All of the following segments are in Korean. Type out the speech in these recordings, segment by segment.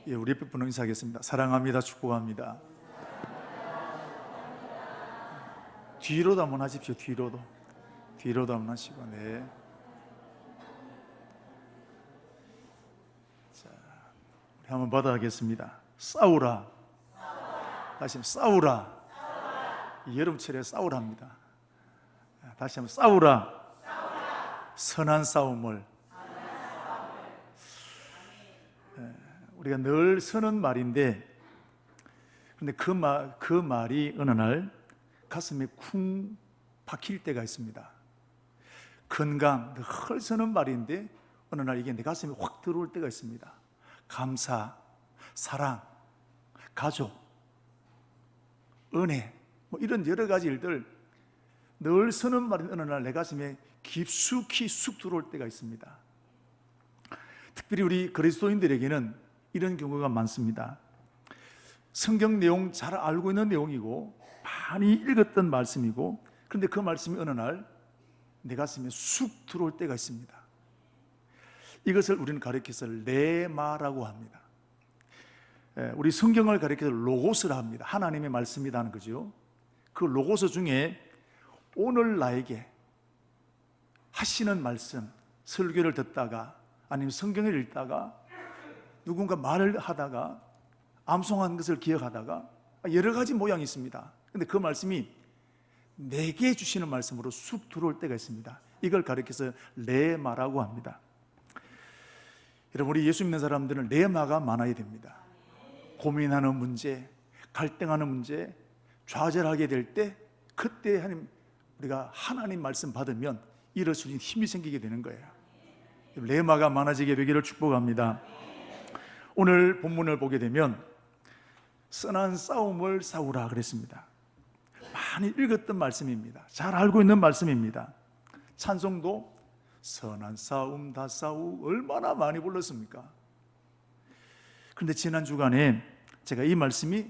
예, 우리 옆에 분을 인사하겠습니다. 사랑합니다. 축복합니다. 뒤로도 한번 하십시오. 뒤로도 한번 하시고. 네. 자, 우리 한번 받아가겠습니다. 싸우라. 다시 한번 싸우라. 여름철에 싸우랍니다. 다시 한번 싸우라. 선한 싸움을. 우리가 늘 쓰는 말인데, 그런데 그 말이 어느 날 가슴에 쿵 박힐 때가 있습니다. 건강, 늘 쓰는 말인데 어느 날 이게 내 가슴에 확 들어올 때가 있습니다. 감사, 사랑, 가족, 은혜, 이런 여러 가지 일들 늘 쓰는 말인 어느 날 내 가슴에 깊숙이 쑥 들어올 때가 있습니다. 특별히 우리 그리스도인들에게는 이런 경우가 많습니다. 성경 내용 잘 알고 있는 내용이고 많이 읽었던 말씀이고, 그런데 그 말씀이 어느 날 내 가슴에 쑥 들어올 때가 있습니다. 이것을 우리는 가리켜서 레마라고 합니다. 우리 성경을 가리켜서 로고스라 합니다. 하나님의 말씀이라는 거죠. 그 로고스 중에 오늘 나에게 하시는 말씀, 설교를 듣다가 아니면 성경을 읽다가 누군가 말을 하다가 암송한 것을 기억하다가 여러 가지 모양이 있습니다. 그런데 그 말씀이 내게 주시는 말씀으로 쑥 들어올 때가 있습니다. 이걸 가리켜서 레마라고 합니다. 여러분, 우리 예수 믿는 사람들은 레마가 많아야 됩니다. 고민하는 문제, 갈등하는 문제, 좌절하게 될 때 그때 우리가 하나님 말씀 받으면 이럴 수 있는 힘이 생기게 되는 거예요. 레마가 많아지게 되기를 축복합니다. 오늘 본문을 보게 되면 선한 싸움을 싸우라 그랬습니다. 많이 읽었던 말씀입니다. 잘 알고 있는 말씀입니다. 찬송도 선한 싸움 다 싸우 얼마나 많이 불렀습니까? 그런데 지난 주간에 제가 이 말씀이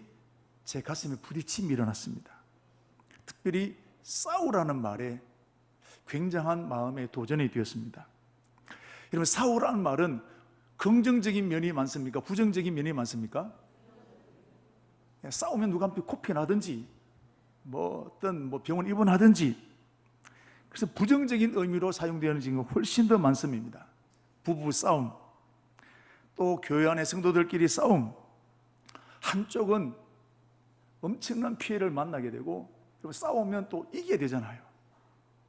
제 가슴에 부딪힘이 일어났습니다. 특별히 싸우라는 말에 굉장한 마음의 도전이 되었습니다. 여러분, 싸우라는 말은 긍정적인 면이 많습니까? 부정적인 면이 많습니까? 싸우면 누가 한테 코피 나든지 어떤 병원 입원하든지, 그래서 부정적인 의미로 사용되는 지금 훨씬 더 많습니다. 부부 싸움, 또 교회 안의 성도들끼리 싸움, 한쪽은 엄청난 피해를 만나게 되고 싸우면 또 이기게 되잖아요.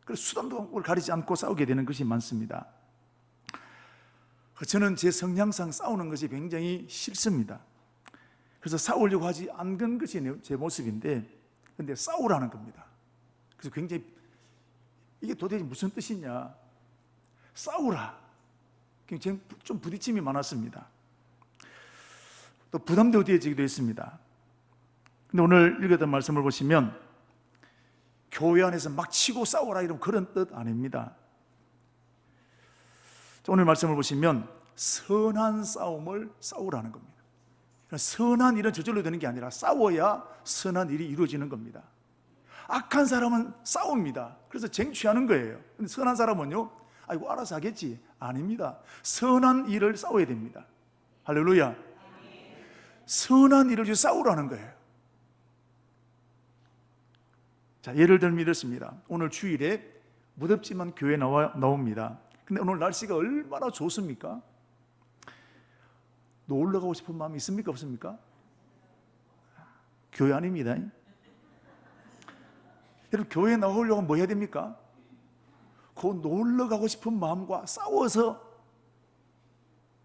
그래서 수단도 가리지 않고 싸우게 되는 것이 많습니다. 저는 제 성향상 싸우는 것이 굉장히 싫습니다. 그래서 싸우려고 하지 않은 것이 제 모습인데, 그런데 싸우라는 겁니다. 그래서 굉장히 이게 도대체 무슨 뜻이냐, 싸우라, 굉장히 좀 부딪힘이 많았습니다. 또 부담도 되어지기도 했습니다. 근데 오늘 읽었던 말씀을 보시면 교회 안에서 막 치고 싸우라 이런 그런 뜻 아닙니다. 오늘 말씀을 보시면 선한 싸움을 싸우라는 겁니다. 선한 일은 저절로 되는 게 아니라 싸워야 선한 일이 이루어지는 겁니다. 악한 사람은 싸웁니다. 그래서 쟁취하는 거예요. 근데 선한 사람은요, 아이고 알아서 하겠지. 아닙니다. 선한 일을 싸워야 됩니다. 할렐루야. 선한 일을 싸우라는 거예요. 자, 예를 들면 이렇습니다. 오늘 주일에 무덥지만 교회 나옵니다. 근데 오늘 날씨가 얼마나 좋습니까? 놀러 가고 싶은 마음이 있습니까? 없습니까? 교회 아닙니다. 여러분, 교회에 나오려고 하면 뭐 해야 됩니까? 그 놀러 가고 싶은 마음과 싸워서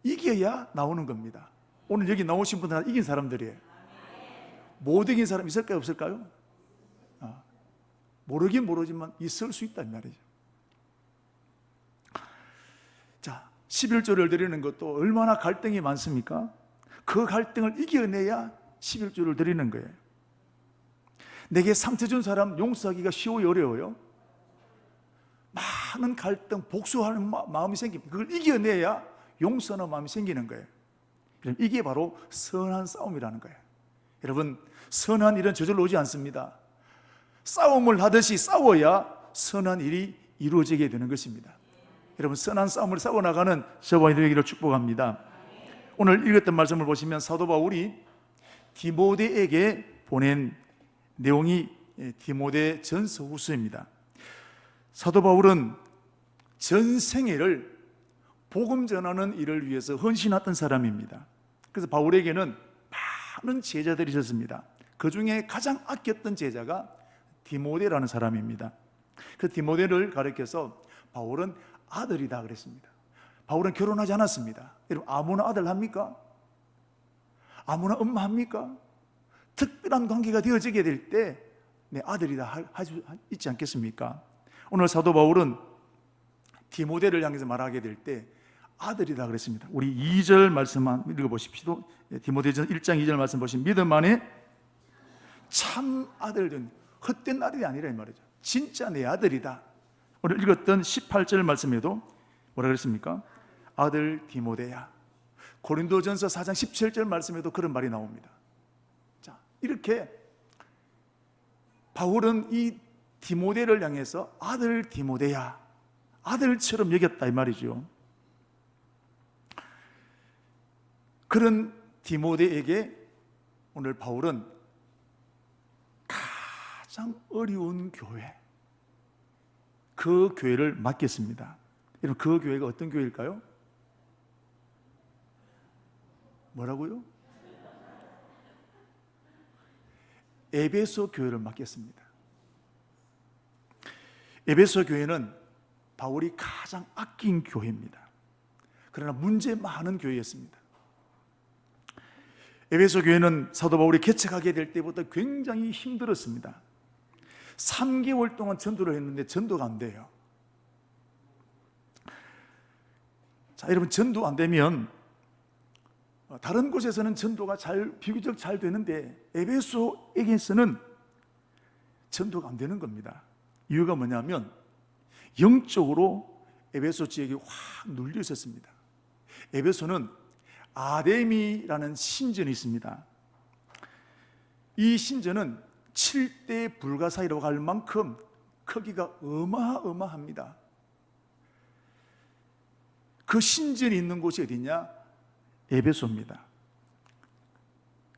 이겨야 나오는 겁니다. 오늘 여기 나오신 분들은 이긴 사람들이에요. 못 이긴 사람 있을까요? 없을까요? 모르긴 모르지만 있을 수 있단 말이죠. 자, 11조를 드리는 것도 얼마나 갈등이 많습니까? 그 갈등을 이겨내야 11조를 드리는 거예요. 내게 상처 준 사람 용서하기가 쉬워요, 어려워요? 많은 갈등, 복수하는 마음이 생깁니다. 그걸 이겨내야 용서하는 마음이 생기는 거예요. 이게 바로 선한 싸움이라는 거예요. 여러분, 선한 일은 저절로 오지 않습니다. 싸움을 하듯이 싸워야 선한 일이 이루어지게 되는 것입니다. 여러분, 선한 싸움을 싸워나가는 저와 여러분에게 축복합니다. 오늘 읽었던 말씀을 보시면 사도 바울이 디모데에게 보낸 내용이 디모데 전서 후서입니다. 사도 바울은 전생애를 복음 전하는 일을 위해서 헌신했던 사람입니다. 그래서 바울에게는 많은 제자들이 있었습니다. 그 중에 가장 아꼈던 제자가 디모데라는 사람입니다. 그 디모데를 가리켜서 바울은 아들이다 그랬습니다. 바울은 결혼하지 않았습니다. 여러분, 아무나 아들 합니까? 아무나 엄마 합니까? 특별한 관계가 되어지게 될 때 내 아들이다 있지 않겠습니까? 오늘 사도 바울은 디모데를 향해서 말하게 될 때 아들이다 그랬습니다. 우리 2절 말씀만 읽어보십시오. 디모데전 1장 2절 말씀 보시면 믿음 안에 참 아들된 헛된 아들이 아니라 이 말이죠. 진짜 내 아들이다. 오늘 읽었던 18절 말씀에도 뭐라 그랬습니까? 아들 디모데야. 고린도전서 4장 17절 말씀에도 그런 말이 나옵니다. 자, 이렇게 바울은 이 디모데를 향해서 아들 디모데야, 아들처럼 여겼다 이 말이죠. 그런 디모데에게 오늘 바울은 가장 어려운 교회, 그 교회를 맡겼습니다. 여러분, 그 교회가 어떤 교회일까요? 뭐라고요? 에베소 교회를 맡겼습니다. 에베소 교회는 바울이 가장 아낀 교회입니다. 그러나 문제 많은 교회였습니다. 에베소 교회는 사도 바울이 개척하게 될 때부터 굉장히 힘들었습니다. 3개월 동안 전도를 했는데 전도가 안 돼요. 자, 여러분, 전도 안 되면 다른 곳에서는 전도가 비교적 잘 되는데 에베소에게서는 전도가 안 되는 겁니다. 이유가 뭐냐면 영적으로 에베소 지역이 확 눌려 있었습니다. 에베소는 아데미라는 신전이 있습니다. 이 신전은 7대 불가사의라고 할 만큼 크기가 어마어마합니다. 그 신전이 있는 곳이 어디냐? 에베소입니다.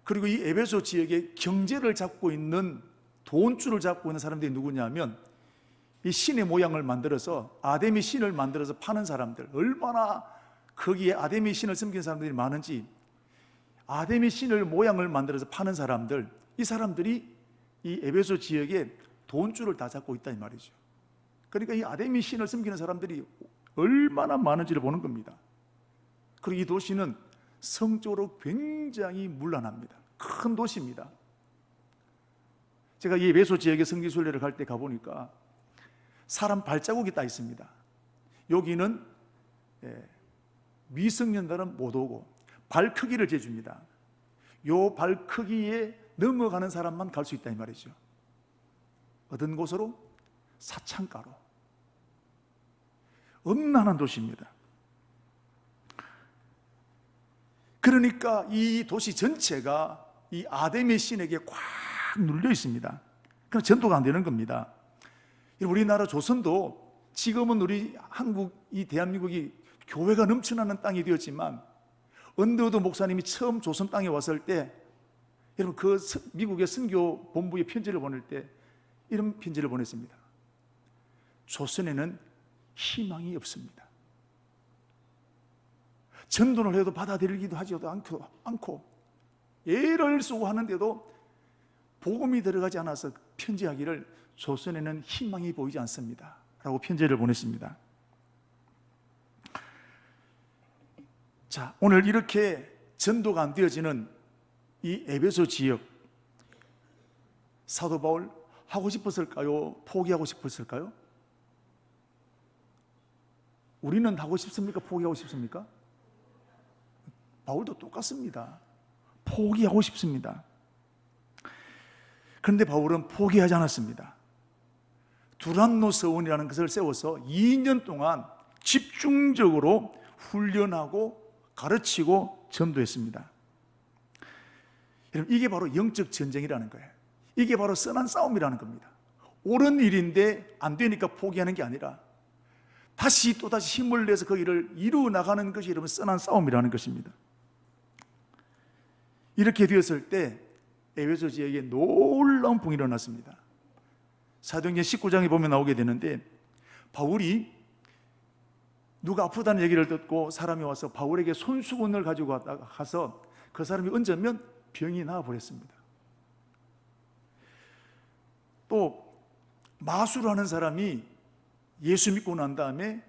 그리고 이 에베소 지역의 경제를 잡고 있는, 돈줄을 잡고 있는 사람들이 누구냐면 이 신의 모양을 만들어서, 아데미 신을 만들어서 파는 사람들, 얼마나 거기에 아데미 신을 섬기는 사람들이 많은지, 아데미 신을 모양을 만들어서 파는 사람들, 이 사람들이 이 에베소 지역에 돈줄을 다 잡고 있다 이 말이죠. 그러니까 이 아데미 신을 섬기는 사람들이 얼마나 많은지를 보는 겁니다. 그리고 이 도시는 성적으로 굉장히 문란합니다. 큰 도시입니다. 제가 이 에베소 지역에 성지순례를 갈 때 가보니까 사람 발자국이 따 있습니다. 여기는 미성년자는 못 오고 발 크기를 재줍니다. 요 발 크기에 넘어가는 사람만 갈 수 있다 이 말이죠. 어떤 곳으로? 사창가로. 엄난한 도시입니다. 그러니까 이 도시 전체가 이 아데미 신에게 꽉 눌려 있습니다. 그럼 전도가 안 되는 겁니다. 우리나라 조선도 지금은 우리 한국, 이 대한민국이 교회가 넘쳐나는 땅이 되었지만 언더우드 목사님이 처음 조선 땅에 왔을 때, 여러분, 그 미국의 선교 본부에 편지를 보낼 때 이런 편지를 보냈습니다. 조선에는 희망이 없습니다. 전도를 해도 받아들이기도 하지도 않고 애를 쓰고 하는데도 복음이 들어가지 않아서 편지하기를 조선에는 희망이 보이지 않습니다 라고 편지를 보냈습니다. 자, 오늘 이렇게 전도가 안 되어지는 이 에베소 지역, 사도 바울 하고 싶었을까요? 포기하고 싶었을까요? 우리는 하고 싶습니까? 포기하고 싶습니까? 바울도 똑같습니다. 포기하고 싶습니다. 그런데 바울은 포기하지 않았습니다. 두란노 서원이라는 것을 세워서 2년 동안 집중적으로 훈련하고 가르치고 전도했습니다. 여러분, 이게 바로 영적 전쟁이라는 거예요. 이게 바로 선한 싸움이라는 겁니다. 옳은 일인데 안 되니까 포기하는 게 아니라 다시 또다시 힘을 내서 그 일을 이루어 나가는 것이 여러분 선한 싸움이라는 것입니다. 이렇게 되었을 때 에베소 지역에 놀라운 붕이 일어났습니다. 사도행전 19장에 보면 나오게 되는데, 바울이 누가 아프다는 얘기를 듣고 사람이 와서 바울에게 손수건을 가지고 가서 그 사람이 얹으면 병이 나아버렸습니다. 또 마술하는 사람이 예수 믿고 난 다음에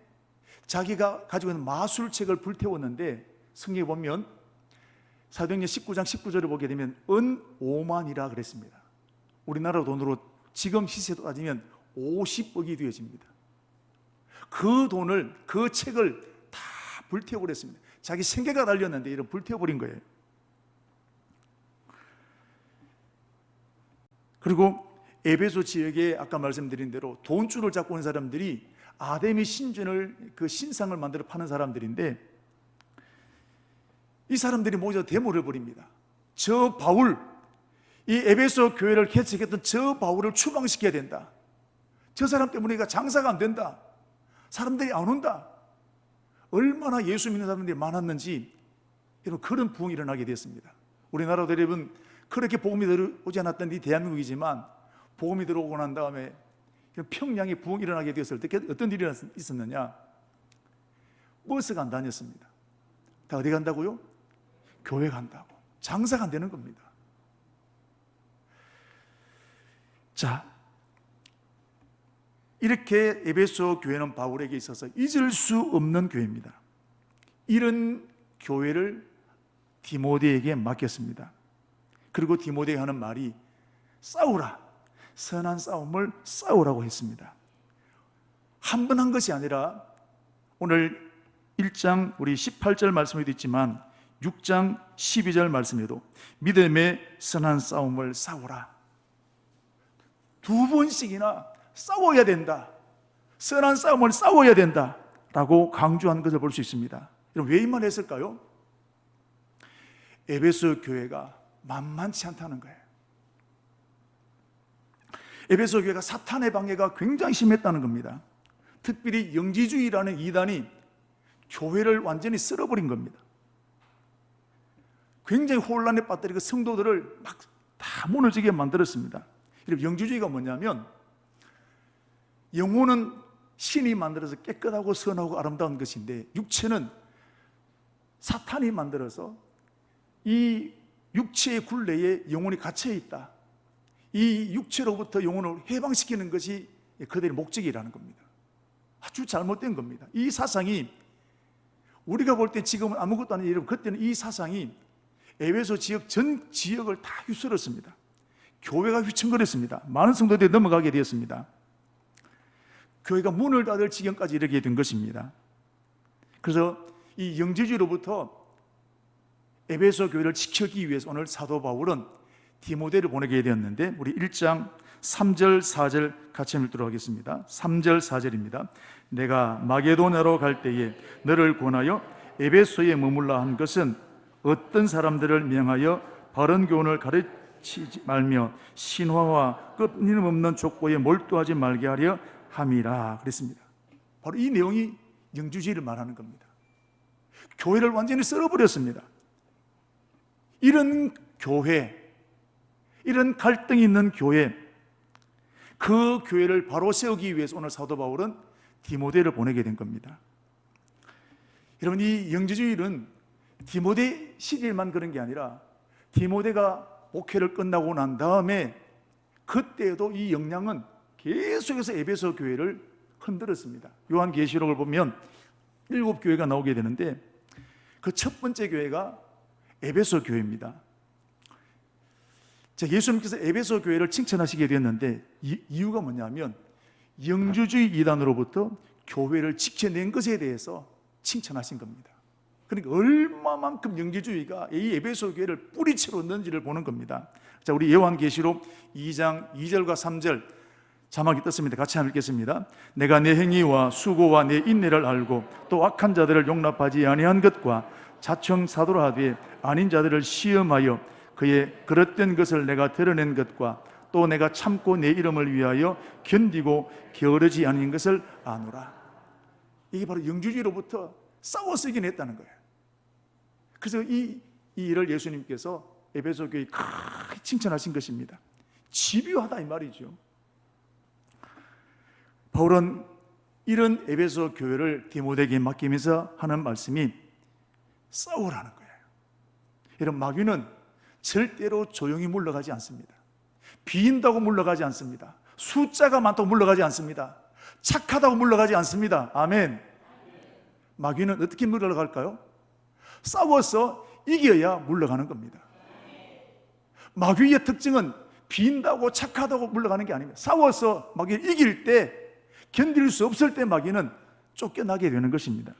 자기가 가지고 있는 마술책을 불태웠는데, 성경에 보면 사도행전 19장 19절을 보게 되면 은 5만이라 그랬습니다. 우리나라 돈으로 지금 시세로 따지면 50억이 되어집니다. 그 돈을, 그 책을 다 불태워버렸습니다. 자기 생계가 달렸는데 이런 불태워버린 거예요. 그리고 에베소 지역에 아까 말씀드린 대로 돈줄을 잡고 있는 사람들이 아데미 신전을, 그 신상을 만들어 파는 사람들인데, 이 사람들이 모여서 데모를 벌입니다. 저 바울, 이 에베소 교회를 개척했던 저 바울을 추방시켜야 된다. 저 사람 때문에 장사가 안 된다. 사람들이 안 온다. 얼마나 예수 믿는 사람들이 많았는지, 여러분, 그런 부흥이 일어나게 됐습니다. 우리나라도 여러분 그렇게 복음이 들어오지 않았던 이 대한민국이지만, 복음이 들어오고 난 다음에 평양에 부흥이 일어나게 되었을 때 어떤 일이 있었느냐? 버스가 안 다녔습니다. 다 어디 간다고요? 교회 간다고. 장사가 안 되는 겁니다. 자, 이렇게 에베소 교회는 바울에게 있어서 잊을 수 없는 교회입니다. 이런 교회를 디모데에게 맡겼습니다. 그리고 디모데가 하는 말이 싸우라, 선한 싸움을 싸우라고 했습니다. 한 번 한 것이 아니라 오늘 1장 우리 18절 말씀에도 있지만 6장 12절 말씀에도 믿음의 선한 싸움을 싸우라, 두 번씩이나 싸워야 된다, 선한 싸움을 싸워야 된다 라고 강조한 것을 볼 수 있습니다. 여러분, 왜 이 말을 했을까요? 에베소 교회가 만만치 않다는 거예요. 에베소 교회가 사탄의 방해가 굉장히 심했다는 겁니다. 특별히 영지주의라는 이단이 교회를 완전히 쓸어버린 겁니다. 굉장히 혼란에 빠뜨리고 성도들을 막 다 무너지게 만들었습니다. 영지주의가 뭐냐면, 영혼은 신이 만들어서 깨끗하고 선하고 아름다운 것인데, 육체는 사탄이 만들어서 이 육체의 굴레에 영혼이 갇혀 있다. 이 육체로부터 영혼을 해방시키는 것이 그들의 목적이라는 겁니다. 아주 잘못된 겁니다. 이 사상이 우리가 볼 때 지금은 아무것도 아닌 일이고, 그때는 이 사상이 에베소 지역 전 지역을 다 휩쓸었습니다. 교회가 휘청거렸습니다. 많은 성도들이 넘어가게 되었습니다. 교회가 문을 닫을 지경까지 이르게 된 것입니다. 그래서 이 영지주의로부터 에베소 교회를 지키기 위해서 오늘 사도 바울은 디모데를 보내게 되었는데, 우리 1장 3절 4절 같이 읽도록 하겠습니다. 3절 4절입니다. 내가 마게도냐로 갈 때에 너를 권하여 에베소에 머물라 한 것은 어떤 사람들을 명하여 바른 교훈을 가르치지 말며 신화와 끊임없는 족보에 몰두하지 말게 하려 함이라 그랬습니다. 바로 이 내용이 영지주의를 말하는 겁니다. 교회를 완전히 썰어버렸습니다. 이런 교회, 이런 갈등이 있는 교회, 그 교회를 바로 세우기 위해서 오늘 사도 바울은 디모데를 보내게 된 겁니다. 여러분, 이 영지주의는 디모데 시대만 그런 게 아니라 디모데가 목회를 끝나고 난 다음에 그때에도 이 영향은 계속해서 에베소 교회를 흔들었습니다. 요한계시록을 보면 7교회가 나오게 되는데, 그 첫 번째 교회가 에베소 교회입니다. 예수님께서 에베소 교회를 칭찬하시게 되었는데, 이유가 뭐냐면 영주주의 이단으로부터 교회를 지켜낸 것에 대해서 칭찬하신 겁니다. 그러니까 얼마만큼 영지주의가 이 에베소 교회를 뿌리채로 넣는지를 보는 겁니다. 자, 우리 요한계시록 2장 2절과 3절 자막이 떴습니다. 같이 한번 읽겠습니다. 내가 내 행위와 수고와 내 인내를 알고 또 악한 자들을 용납하지 아니한 것과 자청 사도라 하되 아닌 자들을 시험하여 그의 그릇된 것을 내가 드러낸 것과 또 내가 참고 내 이름을 위하여 견디고 게으르지 아닌 것을 아노라. 이게 바로 영주주의로부터 싸워 쓰긴 했다는 거예요. 그래서 이 일을 예수님께서 에베소 교회 크게 칭찬하신 것입니다. 집요하다 이 말이죠. 바울은 이런 에베소 교회를 디모데에게 맡기면서 하는 말씀이 싸우라는 거예요. 여러분, 마귀는 절대로 조용히 물러가지 않습니다. 비인다고 물러가지 않습니다. 숫자가 많다고 물러가지 않습니다. 착하다고 물러가지 않습니다. 아멘. 마귀는 어떻게 물러갈까요? 싸워서 이겨야 물러가는 겁니다. 마귀의 특징은 비인다고 착하다고 물러가는 게 아닙니다. 싸워서 마귀를 이길 때, 견딜 수 없을 때 마귀는 쫓겨나게 되는 것입니다.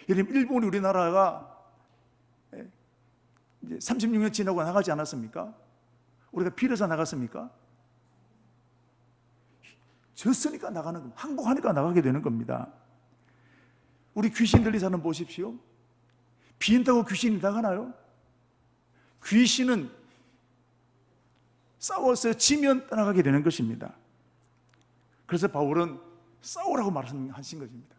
여러분, 일본이 우리나라가 이제 36년 지나고 나가지 않았습니까? 우리가 빌어서 나갔습니까? 졌으니까 나가는 겁니다. 항복하니까 나가게 되는 겁니다. 우리 귀신 들린 사람 보십시오. 비인다고 귀신이 나가나요? 귀신은 싸워서 지면 떠나가게 되는 것입니다. 그래서 바울은 싸우라고 말하신 것입니다.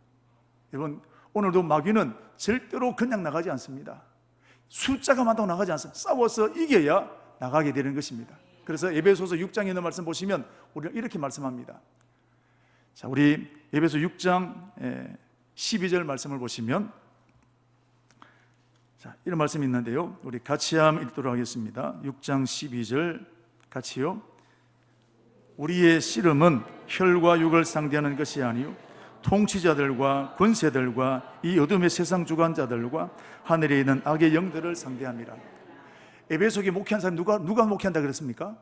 여러분, 오늘도 마귀는 절대로 그냥 나가지 않습니다. 숫자가 많다고 나가지 않습니다. 싸워서 이겨야 나가게 되는 것입니다. 그래서 에베소서 6장에 있는 말씀 보시면 우리는 이렇게 말씀합니다. 자, 우리 에베소 6장 12절 말씀을 보시면, 자, 이런 말씀이 있는데요, 우리 같이 한번 읽도록 하겠습니다. 6장 12절 같이요. 우리의 씨름은 혈과 육을 상대하는 것이 아니요 통치자들과 권세들과 이 어둠의 세상 주관자들과 하늘에 있는 악의 영들을 상대함이라. 에베소에 목회한 사람이 누가 목회한다 그랬습니까?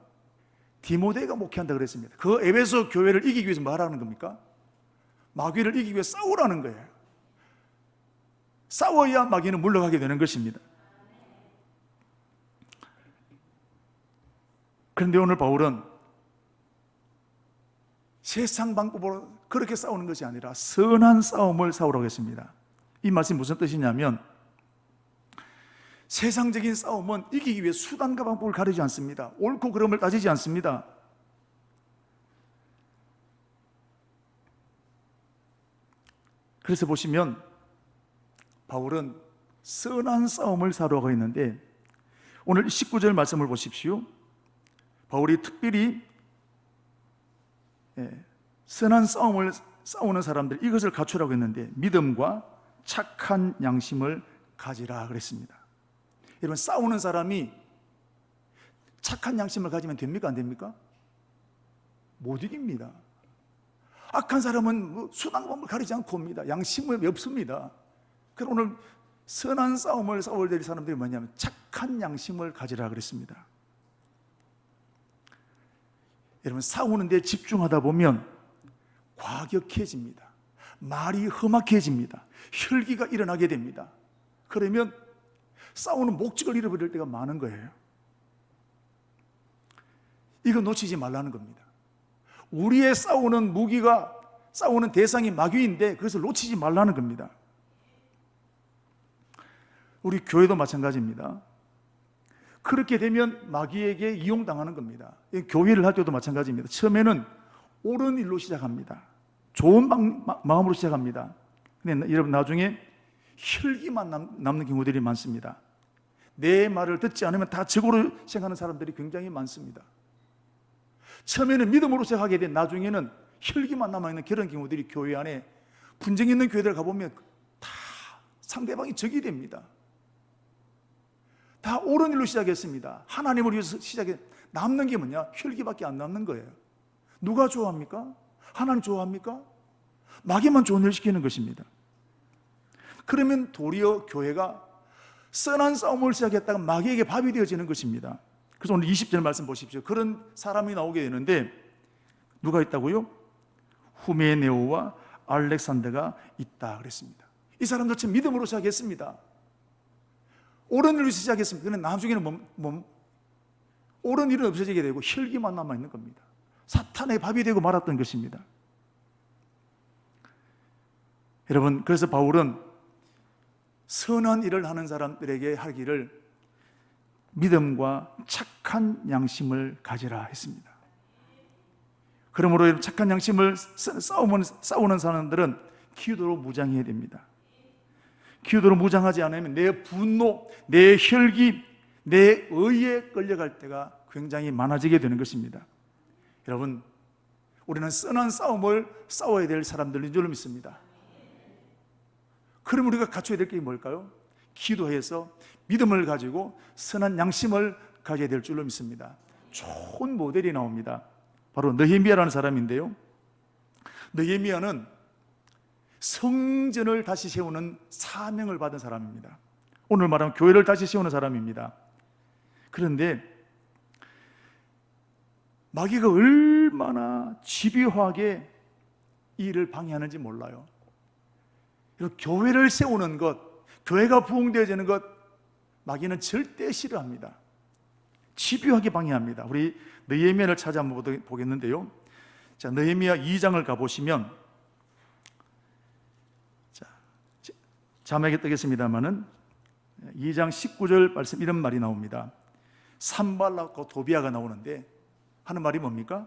디모데가 목회한다 그랬습니다. 그 에베소 교회를 이기기 위해서 뭐 하라는 겁니까? 마귀를 이기기 위해 싸우라는 거예요. 싸워야 마귀는 물러가게 되는 것입니다. 그런데 오늘 바울은 세상 방법으로 그렇게 싸우는 것이 아니라 선한 싸움을 싸우라고 했습니다. 이 말씀이 무슨 뜻이냐면, 세상적인 싸움은 이기기 위해 수단과 방법을 가리지 않습니다. 옳고 그름을 따지지 않습니다. 그래서 보시면 바울은 선한 싸움을 싸우라고 했는데, 오늘 19절 말씀을 보십시오. 바울이 특별히 선한 싸움을 싸우는 사람들, 이것을 갖추라고 했는데 믿음과 착한 양심을 가지라 그랬습니다. 여러분, 싸우는 사람이 착한 양심을 가지면 됩니까? 안 됩니까? 못 이깁니다. 악한 사람은 수단방법을 가리지 않고 옵니다. 양심이 없습니다. 그래서 오늘 선한 싸움을 싸워야 될 사람들이 뭐냐면 착한 양심을 가지라 그랬습니다. 여러분, 싸우는 데 집중하다 보면 과격해집니다. 말이 험악해집니다. 혈기가 일어나게 됩니다. 그러면 싸우는 목적을 잃어버릴 때가 많은 거예요. 이거 놓치지 말라는 겁니다. 우리의 싸우는 무기가, 싸우는 대상이 마귀인데 그것을 놓치지 말라는 겁니다. 우리 교회도 마찬가지입니다. 그렇게 되면 마귀에게 이용당하는 겁니다. 교회를 할 때도 마찬가지입니다. 처음에는 옳은 일로 시작합니다. 좋은 마음으로 시작합니다. 근데 여러분, 나중에 혈기만 남는 경우들이 많습니다. 내 말을 듣지 않으면 다 적으로 생각하는 사람들이 굉장히 많습니다. 처음에는 믿음으로 시작하게 된 나중에는 혈기만 남아있는 그런 경우들이 교회 안에, 분쟁 있는 교회들 가보면 다 상대방이 적이 됩니다. 다 옳은 일로 시작했습니다. 하나님을 위해서 시작해. 남는 게 뭐냐? 혈기밖에 안 남는 거예요. 누가 좋아합니까? 하나님 좋아합니까? 마귀만 좋은 일 시키는 것입니다. 그러면 도리어 교회가 선한 싸움을 시작했다가 마귀에게 밥이 되어지는 것입니다. 그래서 오늘 20절 말씀 보십시오. 그런 사람이 나오게 되는데 누가 있다고요? 후메네오와 알렉산더가 있다 그랬습니다. 이 사람들 참 믿음으로 시작했습니다. 옳은 일로 시작했습니다. 그런데 나중에는 옳은 일은 없어지게 되고 혈기만 남아있는 겁니다. 사탄의 밥이 되고 말았던 것입니다. 여러분, 그래서 바울은 선한 일을 하는 사람들에게 하기를 믿음과 착한 양심을 가지라 했습니다. 그러므로 착한 양심을 싸우는 사람들은 기도로 무장해야 됩니다. 기도로 무장하지 않으면 내 분노, 내 혈기, 내 의에 끌려갈 때가 굉장히 많아지게 되는 것입니다. 여러분, 우리는 선한 싸움을 싸워야 될 사람들인 줄 믿습니다. 그럼 우리가 갖춰야 될 게 뭘까요? 기도해서 믿음을 가지고 선한 양심을 가져야 될 줄로 믿습니다. 좋은 모델이 나옵니다. 바로 느헤미야라는 사람인데요, 느헤미야는 성전을 다시 세우는 사명을 받은 사람입니다. 오늘 말하면 교회를 다시 세우는 사람입니다. 그런데 마귀가 얼마나 집요하게 이 일을 방해하는지 몰라요. 교회를 세우는 것, 교회가 부흥되어지는 것, 마귀는 절대 싫어합니다. 집요하게 방해합니다. 우리 느헤미야를 찾아 한번 보겠는데요, 자, 느헤미야 2장을 가보시면, 자, 자막에 뜨겠습니다마는 2장 19절 말씀, 이런 말이 나옵니다. 산발락과 도비아가 나오는데 하는 말이 뭡니까?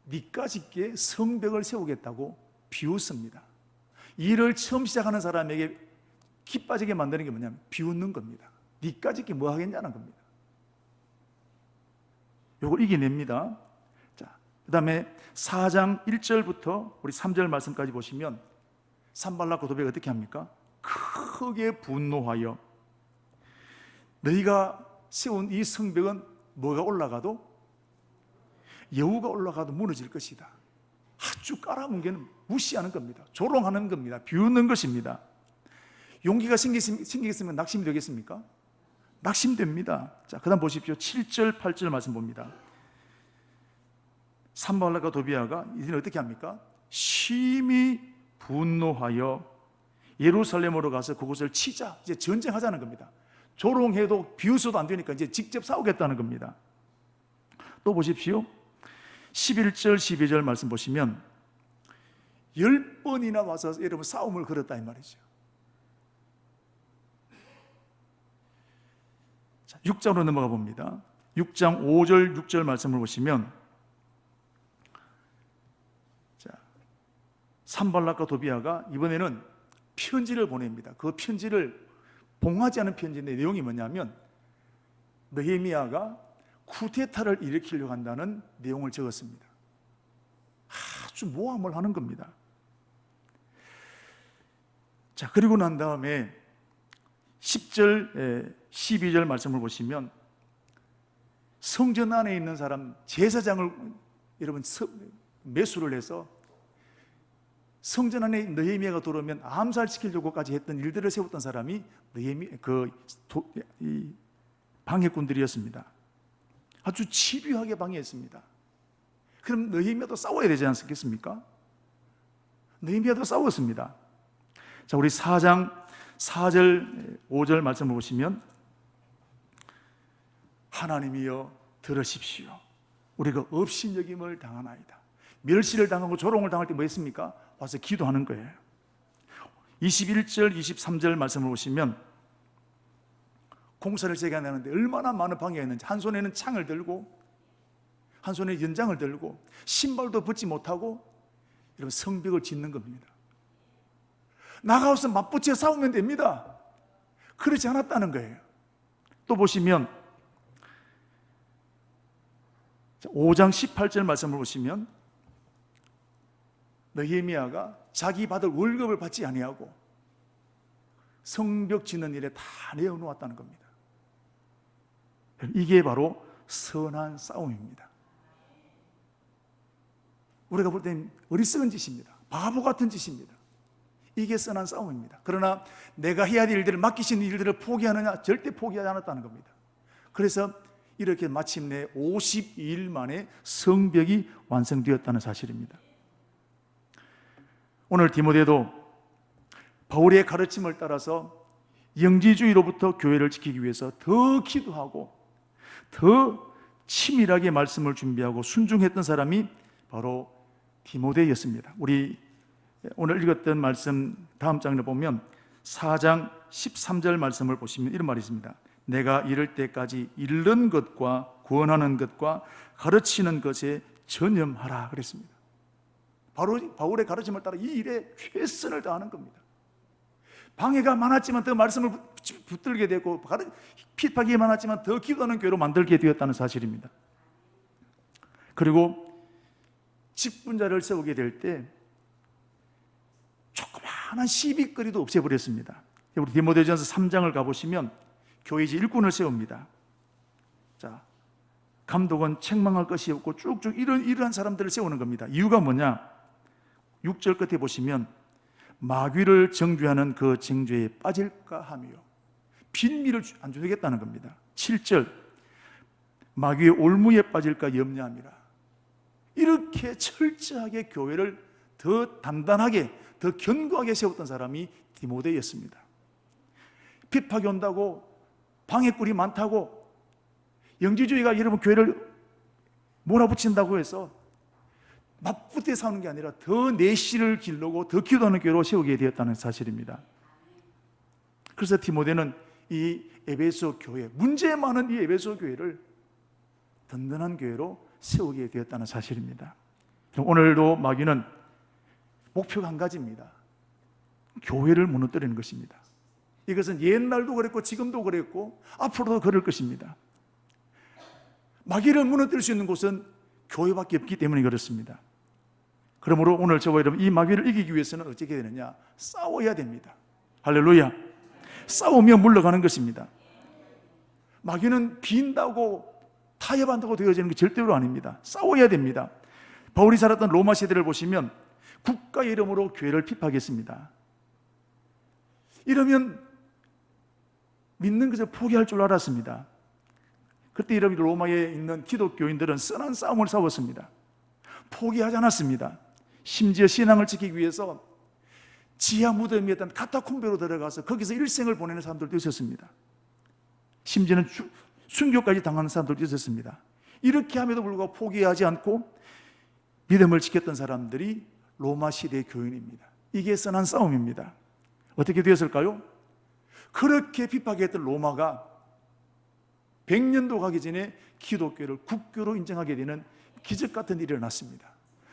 니까짓게 성벽을 세우겠다고 비웃습니다. 일을 처음 시작하는 사람에게 기 빠지게 만드는 게 뭐냐면 비웃는 겁니다. 니까짓게 뭐 하겠냐는 겁니다. 이걸 이겨냅니다. 자, 그 다음에 4장 1절부터 우리 3절 말씀까지 보시면 산발락과 도비아가 어떻게 합니까? 크게 분노하여 너희가 세운 이 성벽은 뭐가 올라가도, 여우가 올라가도 무너질 것이다. 아주 깔아뭉개는, 무시하는 겁니다. 조롱하는 겁니다. 비웃는 것입니다. 용기가 생기겠으면 낙심이 되겠습니까? 낙심됩니다. 자, 그 다음 보십시오. 7절 8절 말씀 봅니다. 산발락과 도비아가 이들은 어떻게 합니까? 심히 분노하여 예루살렘으로 가서 그곳을 치자, 이제 전쟁하자는 겁니다. 조롱해도 비웃어도 안 되니까 이제 직접 싸우겠다는 겁니다. 또 보십시오. 11절 12절 말씀 보시면 10번이나 와서 여러분 싸움을 걸었다 이 말이죠. 자, 6장으로 넘어가 봅니다. 6장 5절 6절 말씀을 보시면, 자, 산발락과 도비아가 이번에는 편지를 보냅니다. 그 편지를 봉하지 않은 편지인데 내용이 뭐냐면 느헤미야가 쿠데타를 일으키려고 한다는 내용을 적었습니다. 아주 모함을 하는 겁니다. 자, 그리고 난 다음에 10절 12절 말씀을 보시면 성전 안에 있는 사람 제사장을 여러분 매수를 해서 성전 안에 느헤미야가 들어오면 암살시키려고까지 했던 일들을 세웠던 사람이 이 방해꾼들이었습니다. 아주 집요하게 방해했습니다. 그럼 느헤미야도 싸워야 되지 않겠습니까? 느헤미야도 싸웠습니다. 자, 우리 4장 4절 5절 말씀을 보시면 하나님이여 들으십시오. 우리가 업신여김을 당하나이다. 멸시를 당하고 조롱을 당할 때 뭐 했습니까? 와서 기도하는 거예요. 21절 23절 말씀을 보시면 공사를 재개하는데 얼마나 많은 방해가 있는지, 한 손에는 창을 들고 한 손에 연장을 들고 신발도 벗지 못하고 이런 성벽을 짓는 겁니다. 나가서 맞붙여 싸우면 됩니다. 그렇지 않았다는 거예요. 또 보시면 5장 18절 말씀을 보시면 느헤미야가 자기 받을 월급을 받지 아니하고 성벽 짓는 일에 다 내어놓았다는 겁니다. 이게 바로 선한 싸움입니다. 우리가 볼 땐 어리석은 짓입니다. 바보 같은 짓입니다. 이게 선한 싸움입니다. 그러나 내가 해야 될 일들을, 맡기신 일들을 포기하느냐? 절대 포기하지 않았다는 겁니다. 그래서 이렇게 마침내 52일 만에 성벽이 완성되었다는 사실입니다. 오늘 디모데도 바울의 가르침을 따라서 영지주의로부터 교회를 지키기 위해서 더 기도하고 더 치밀하게 말씀을 준비하고 순종했던 사람이 바로 디모데였습니다. 우리 오늘 읽었던 말씀 다음 장을 보면 4장 13절 말씀을 보시면 이런 말이 있습니다. 내가 이를 때까지 읽는 것과 구원하는 것과 가르치는 것에 전념하라 그랬습니다. 바로 바울의 가르침을 따라 이 일에 최선을 다하는 겁니다. 방해가 많았지만 더 말씀을 붙들게 되고 핍박이 많았지만 더 기도하는 교회로 만들게 되었다는 사실입니다. 그리고 직분자를 세우게 될 때 조그마한 시비거리도 없애버렸습니다. 우리 디모데전서 3장을 가보시면 교회지 일꾼을 세웁니다. 자, 감독은 책망할 것이 없고 쭉쭉 이러한 사람들을 세우는 겁니다. 이유가 뭐냐? 6절 끝에 보시면 마귀를 정죄하는 그 정죄에 빠질까 하며 빈미를 안 주겠다는 겁니다. 7절 마귀의 올무에 빠질까 염려함이라. 이렇게 철저하게 교회를 더 단단하게 더 견고하게 세웠던 사람이 디모데였습니다. 핍박이 온다고 방해꾼이 많다고 영지주의가 여러분 교회를 몰아붙인다고 해서 맞붙어 사는 게 아니라 더 내실을 기르고 더 기도하는 교회로 세우게 되었다는 사실입니다. 그래서 디모데는 이 에베소 교회, 문제 많은 이 에베소 교회를 든든한 교회로 세우게 되었다는 사실입니다. 오늘도 마귀는 목표가 한 가지입니다. 교회를 무너뜨리는 것입니다. 이것은 옛날도 그랬고 지금도 그랬고 앞으로도 그럴 것입니다. 마귀를 무너뜨릴 수 있는 곳은 교회밖에 없기 때문에 그렇습니다. 그러므로 오늘 저와 여러분 이 마귀를 이기기 위해서는 어떻게 되느냐? 싸워야 됩니다. 할렐루야. 싸우며 물러가는 것입니다. 마귀는 빈다고 타협한다고 되어지는 게 절대로 아닙니다. 싸워야 됩니다. 바울이 살았던 로마 시대를 보시면 국가 이름으로 교회를 핍박했습니다. 이러면 믿는 것을 포기할 줄 알았습니다. 그때 이런 로마에 있는 기독교인들은 선한 싸움을 싸웠습니다. 포기하지 않았습니다. 심지어 신앙을 지키기 위해서 지하 무덤이었던 카타콤베로 들어가서 거기서 일생을 보내는 사람들도 있었습니다. 심지어는 순교까지 당하는 사람들도 있었습니다. 이렇게 함에도 불구하고 포기하지 않고 믿음을 지켰던 사람들이 로마 시대의 교인입니다. 이게 선한 싸움입니다. 어떻게 되었을까요? 그렇게 핍박했던 로마가 100년도 가기 전에 기독교를 국교로 인정하게 되는 기적 같은 일이 일어났습니다.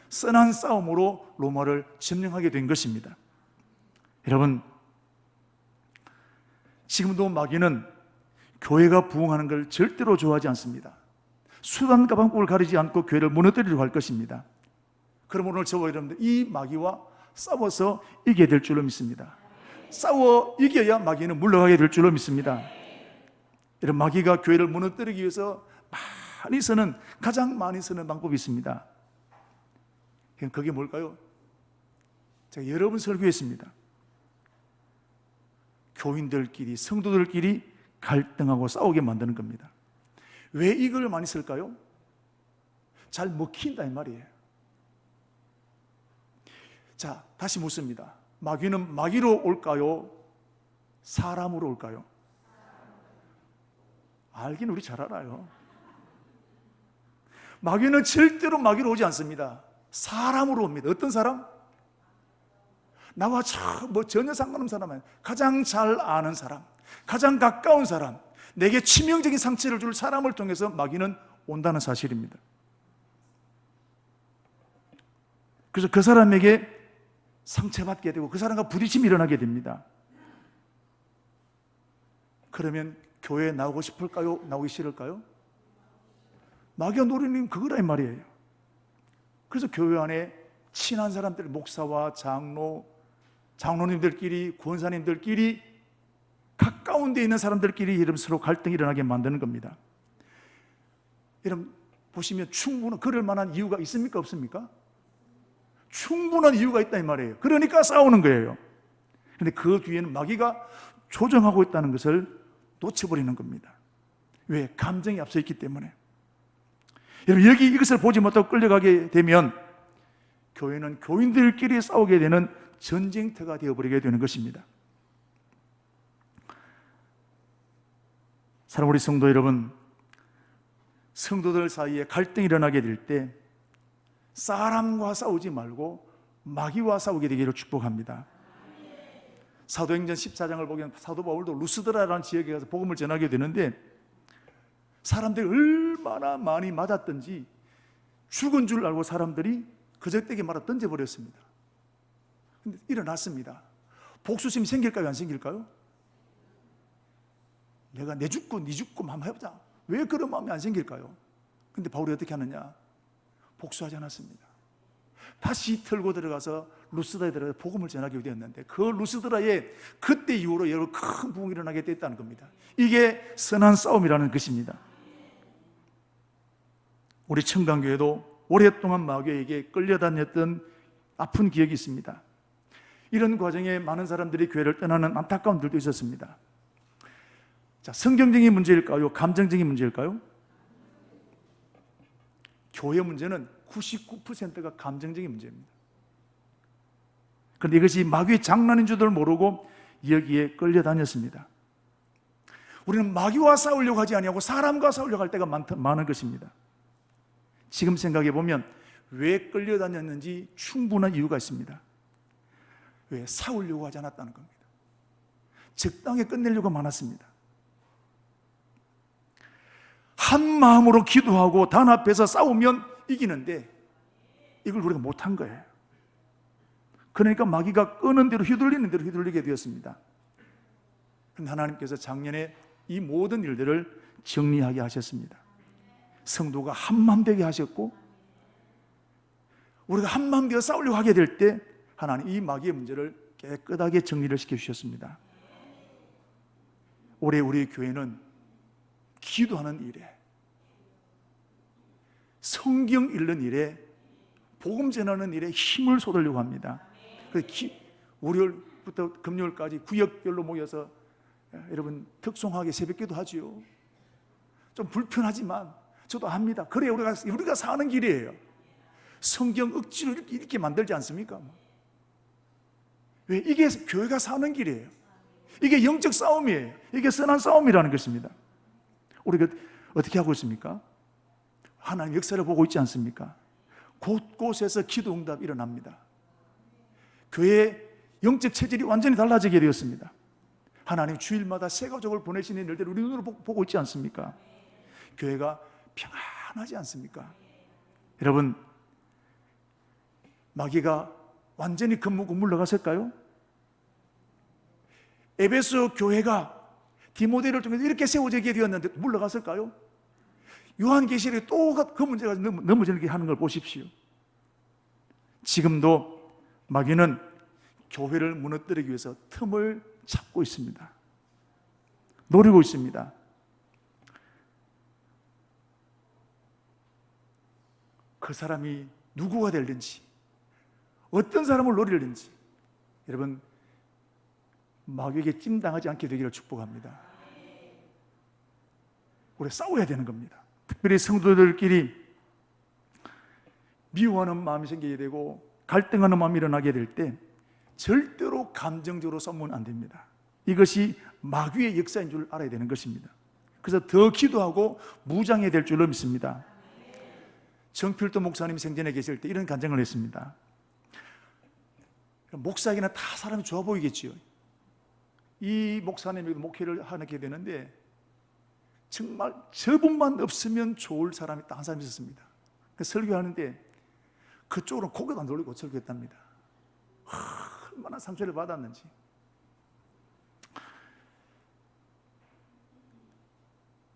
선한 싸움으로 로마를 점령하게 된 것입니다. 여러분, 지금도 마귀는 교회가 부흥하는 걸 절대로 좋아하지 않습니다. 수단과 방법을 가리지 않고 교회를 무너뜨리려고 할 것입니다. 그럼 오늘 저와 여러분들 이 마귀와 싸워서 이기게 될 줄로 믿습니다. 싸워 이겨야 마귀는 물러가게 될 줄로 믿습니다. 이런 마귀가 교회를 무너뜨리기 위해서 가장 많이 쓰는 방법이 있습니다. 그게 뭘까요? 제가 여러 번 설교했습니다. 교인들끼리, 성도들끼리 갈등하고 싸우게 만드는 겁니다. 왜 이걸 많이 쓸까요? 잘 먹힌다 이 말이에요. 자, 다시 묻습니다. 마귀는 마귀로 올까요? 사람으로 올까요? 알긴 우리 잘 알아요. 마귀는 절대로 마귀로 오지 않습니다. 사람으로 옵니다. 어떤 사람? 나와 전혀 상관없는 사람 아니에요. 가장 잘 아는 사람, 가장 가까운 사람, 내게 치명적인 상처를 줄 사람을 통해서 마귀는 온다는 사실입니다. 그래서 그 사람에게 상처받게 되고 그 사람과 부딪힘이 일어나게 됩니다. 그러면 교회에 나오고 싶을까요? 나오기 싫을까요? 마귀가 노리는 그거라 이 말이에요. 그래서 교회 안에 친한 사람들, 목사와 장로님들끼리, 권사님들끼리, 가까운 데 있는 사람들끼리 이름 서로 갈등이 일어나게 만드는 겁니다. 여러분 보시면 충분한 그럴 만한 이유가 있습니까? 없습니까? 충분한 이유가 있다 이 말이에요. 그러니까 싸우는 거예요. 그런데 그 뒤에는 마귀가 조정하고 있다는 것을 놓쳐버리는 겁니다. 왜? 감정이 앞서 있기 때문에. 여러분 여기 이것을 보지 못하고 끌려가게 되면 교회는 교인들끼리 싸우게 되는 전쟁터가 되어버리게 되는 것입니다. 사랑하는 우리 성도 여러분, 성도들 사이에 갈등이 일어나게 될 때 사람과 싸우지 말고 마귀와 싸우게 되기를 축복합니다. 사도행전 14장을 보면 사도 바울도 루스드라라는 지역에 가서 복음을 전하게 되는데 사람들이 얼마나 많이 맞았던지 죽은 줄 알고 사람들이 그저때기 말아 던져버렸습니다. 근데 일어났습니다. 복수심이 생길까요? 안 생길까요? 내가 내 죽고 네 죽고 한번 해보자. 왜 그런 마음이 안 생길까요? 근데 바울이 어떻게 하느냐? 복수하지 않았습니다. 다시 털고 들어가서 루스드라에 들어가서 복음을 전하게 되었는데, 그 루스드라에 그때 이후로 여러 큰 부흥이 일어나게 됐다는 겁니다. 이게 선한 싸움이라는 것입니다. 우리 청강교회도 오랫동안 마귀에게 끌려다녔던 아픈 기억이 있습니다. 이런 과정에 많은 사람들이 교회를 떠나는 안타까운 일도 있었습니다. 자, 성경적인 문제일까요? 감정적인 문제일까요? 교회 문제는 99%가 감정적인 문제입니다. 그런데 이것이 마귀의 장난인 줄도 모르고 여기에 끌려다녔습니다. 우리는 마귀와 싸우려고 하지 아니하고 사람과 싸우려고 할 때가 많은 것입니다. 지금 생각해 보면 왜 끌려다녔는지 충분한 이유가 있습니다. 왜? 싸우려고 하지 않았다는 겁니다. 적당히 끝내려고 많았습니다. 한 마음으로 기도하고 단합해서 싸우면 이기는데 이걸 우리가 못한 거예요. 그러니까 마귀가 끄는 대로 휘둘리는 대로 휘둘리게 되었습니다. 그런데 하나님께서 작년에 이 모든 일들을 정리하게 하셨습니다. 성도가 한마음 되게 하셨고, 우리가 한마음 되어 싸우려고 하게 될 때 하나님 이 마귀의 문제를 깨끗하게 정리를 시켜주셨습니다. 올해 우리 교회는 기도하는 일에, 성경 읽는 일에, 복음 전하는 일에 힘을 쏟으려고 합니다. 그래서 월요일부터 금요일까지 구역별로 모여서 여러분 특송하게 새벽기도 하지요. 좀 불편하지만 저도 합니다. 그래 우리가 사는 길이에요. 성경 억지로 이렇게 만들지 않습니까? 왜? 이게 교회가 사는 길이에요. 이게 영적 싸움이에요. 이게 선한 싸움이라는 것입니다. 우리가 어떻게 하고 있습니까? 하나님 역사를 보고 있지 않습니까? 곳곳에서 기도 응답이 일어납니다. 교회의 영적 체질이 완전히 달라지게 되었습니다. 하나님 주일마다 새 가족을 보내시는 일들을 우리 눈으로 보고 있지 않습니까? 교회가 평안하지 않습니까? 여러분, 마귀가 완전히 금무고 물러갔을까요? 에베소 교회가 디모데를 통해서 이렇게 세워지게 되었는데 물러갔을까요? 요한계시록에 또 그 문제가 넘어지게 하는 걸 보십시오. 지금도 마귀는 교회를 무너뜨리기 위해서 틈을 찾고 있습니다. 노리고 있습니다. 그 사람이 누구가 될는지, 어떤 사람을 노리는지, 여러분 마귀에게 찜당하지 않게 되기를 축복합니다. 우리 싸워야 되는 겁니다. 특별히 성도들끼리 미워하는 마음이 생기게 되고 갈등하는 마음이 일어나게 될 때 절대로 감정적으로 싸우면 안 됩니다. 이것이 마귀의 역사인 줄 알아야 되는 것입니다. 그래서 더 기도하고 무장해야 될 줄로 믿습니다. 정필도 목사님 생전에 계실 때 이런 간증을 했습니다. 목사에게는 다 사람이 좋아 보이겠지요. 이 목사님이 목회를 하게 되는데 정말 저분만 없으면 좋을 사람이 딱 한 사람이 있었습니다. 설교하는데 그쪽으로 고개도 안 돌리고 설교했답니다. 얼마나 상처를 받았는지.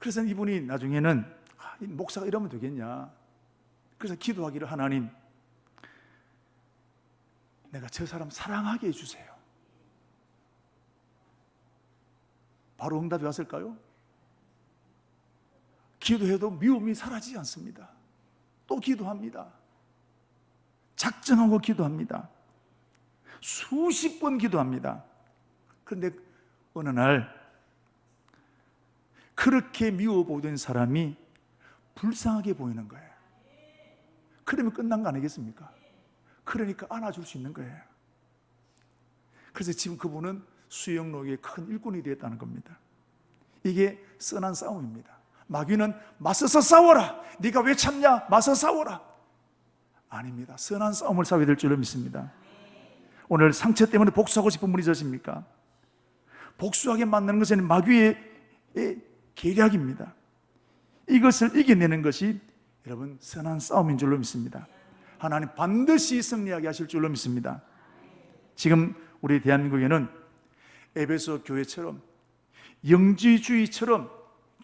그래서 이분이 나중에는 이 목사가 이러면 되겠냐, 그래서 기도하기를, 하나님 내가 저 사람 사랑하게 해주세요. 바로 응답이 왔을까요? 기도해도 미움이 사라지지 않습니다. 또 기도합니다. 작정하고 기도합니다. 수십 번 기도합니다. 그런데 어느 날 그렇게 미워 보던 사람이 불쌍하게 보이는 거예요. 그러면 끝난 거 아니겠습니까? 그러니까 안아줄 수 있는 거예요. 그래서 지금 그분은 수영록의 큰 일꾼이 되었다는 겁니다. 이게 선한 싸움입니다. 마귀는 맞서서 싸워라, 네가 왜 참냐, 맞서 싸워라. 아닙니다. 선한 싸움을 싸워야 될 줄로 믿습니다. 오늘 상처 때문에 복수하고 싶은 분이 있으십니까? 복수하게 만드는 것은 마귀의 계략입니다. 이것을 이겨내는 것이 여러분 선한 싸움인 줄로 믿습니다. 하나님 반드시 승리하게 하실 줄로 믿습니다. 지금 우리 대한민국에는 에베소 교회처럼 영지주의처럼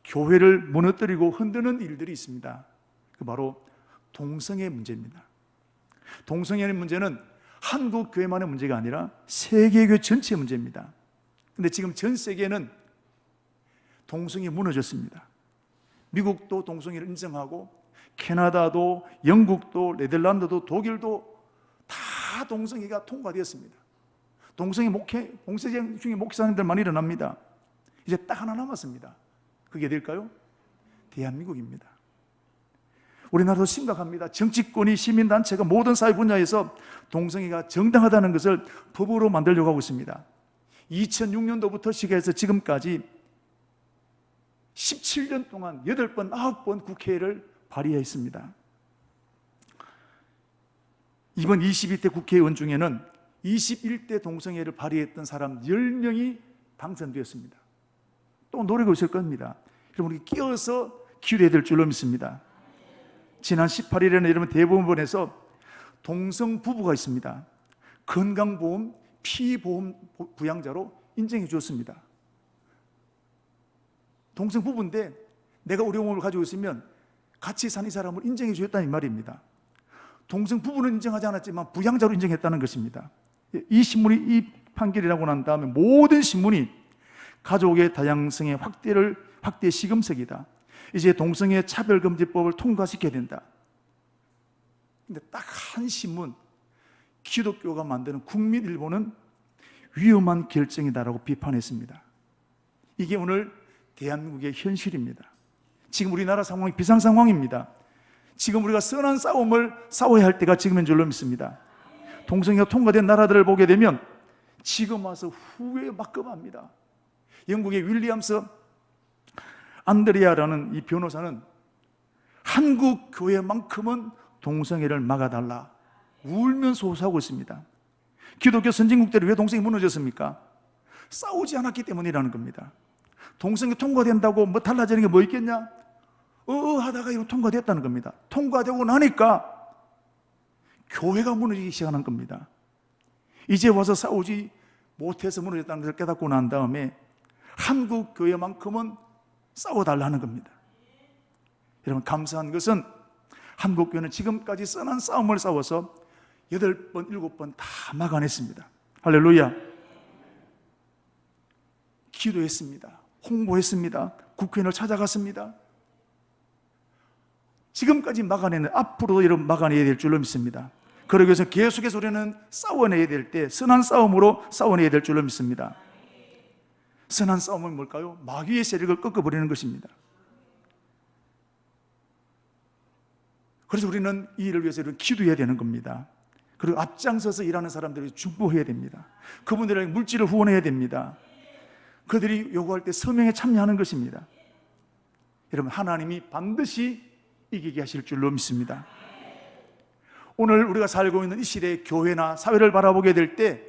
교회를 무너뜨리고 흔드는 일들이 있습니다. 그 바로 동성애 문제입니다. 동성애의 문제는 한국 교회만의 문제가 아니라 세계교회 전체 문제입니다. 그런데 지금 전 세계는 동성애 무너졌습니다. 미국도 동성애를 인정하고 캐나다도 영국도 네덜란드도 독일도 다 동성애가 통과되었습니다. 동성애 봉쇄쟁 중에 목사님들만 일어납니다. 이제 딱 하나 남았습니다. 그게 될까요? 대한민국입니다. 우리나라도 심각합니다. 정치권이 시민단체가 모든 사회 분야에서 동성애가 정당하다는 것을 법으로 만들려고 하고 있습니다. 2006년도부터 시작해서 지금까지 17년 동안 8번, 9번 국회를 발의했습니다. 이번 22대 국회의원 중에는 21대 동성애를 발의했던 사람 10명이 당선되었습니다. 또 노리고 있을 겁니다. 여러분, 우리 끼어서 기도해야 될 줄로 믿습니다. 지난 18일에는 여러분 대법원에서 동성 부부가 있습니다. 건강보험, 피보험 부양자로 인정해 주었습니다. 동성 부부인데 내가 어려움을 가지고 있으면 같이 산 이 사람을 인정해 주었다는 말입니다. 동성 부부는 인정하지 않았지만 부양자로 인정했다는 것입니다. 이 신문이 이 판결이 나고 난 다음에 모든 신문이 가족의 다양성의 확대 시금석이다. 이제 동성애 차별금지법을 통과시켜야 된다. 근데 딱 한 신문, 기독교가 만드는 국민일보는 위험한 결정이다라고 비판했습니다. 이게 오늘 대한민국의 현실입니다. 지금 우리나라 상황이 비상 상황입니다. 지금 우리가 선한 싸움을 싸워야 할 때가 지금인 줄로 믿습니다. 동성애가 통과된 나라들을 보게 되면 지금 와서 후회에 막급합니다. 영국의 윌리엄스 안드레아라는 이 변호사는 한국 교회만큼은 동성애를 막아달라 울면서 호소하고 있습니다. 기독교 선진국들이 왜 동성애 무너졌습니까? 싸우지 않았기 때문이라는 겁니다. 동성애 통과된다고 뭐 달라지는 게 뭐 있겠냐? 하다가 이거 통과됐다는 겁니다. 통과되고 나니까 교회가 무너지기 시작하는 겁니다. 이제 와서 싸우지 못해서 무너졌다는 것을 깨닫고 난 다음에 한국 교회만큼은 싸워달라는 겁니다. 여러분, 감사한 것은 한국 교회는 지금까지 선한 싸움을 싸워서 8번, 7번 다 막아냈습니다. 할렐루야. 기도했습니다. 홍보했습니다. 국회의원을 찾아갔습니다. 지금까지 막아내는, 앞으로도 여러분 막아내야 될 줄로 믿습니다. 그러기 위해서 계속해서 우리는 싸워내야 될 때 선한 싸움으로 싸워내야 될 줄로 믿습니다. 선한 싸움은 뭘까요? 마귀의 세력을 꺾어버리는 것입니다. 그래서 우리는 이 일을 위해서 기도해야 되는 겁니다. 그리고 앞장서서 일하는 사람들을 중보해야 됩니다. 그분들에게 물질을 후원해야 됩니다. 그들이 요구할 때 서명에 참여하는 것입니다. 여러분, 하나님이 반드시 이기게 하실 줄로 믿습니다. 오늘 우리가 살고 있는 이 시대의 교회나 사회를 바라보게 될 때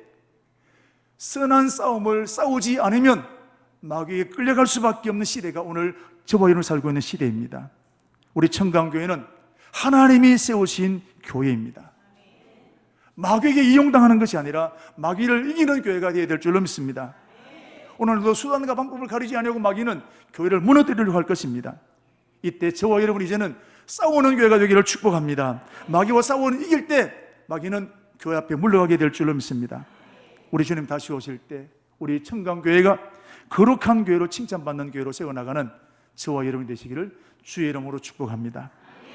선한 싸움을 싸우지 않으면 마귀에 끌려갈 수밖에 없는 시대가 오늘 저와 여러분이 살고 있는 시대입니다. 우리 청강교회는 하나님이 세우신 교회입니다. 마귀에게 이용당하는 것이 아니라 마귀를 이기는 교회가 되어야 될 줄로 믿습니다. 오늘도 수단과 방법을 가리지 않으려고 마귀는 교회를 무너뜨리려고 할 것입니다. 이때 저와 여러분 이제는 싸우는 교회가 되기를 축복합니다. 마귀와 싸우는 이길 때 마귀는 교회 앞에 물러가게 될 줄로 믿습니다. 우리 주님 다시 오실 때 우리 청강교회가 거룩한 교회로 칭찬받는 교회로 세워나가는 저와 여러분이 되시기를 주의 이름으로 축복합니다.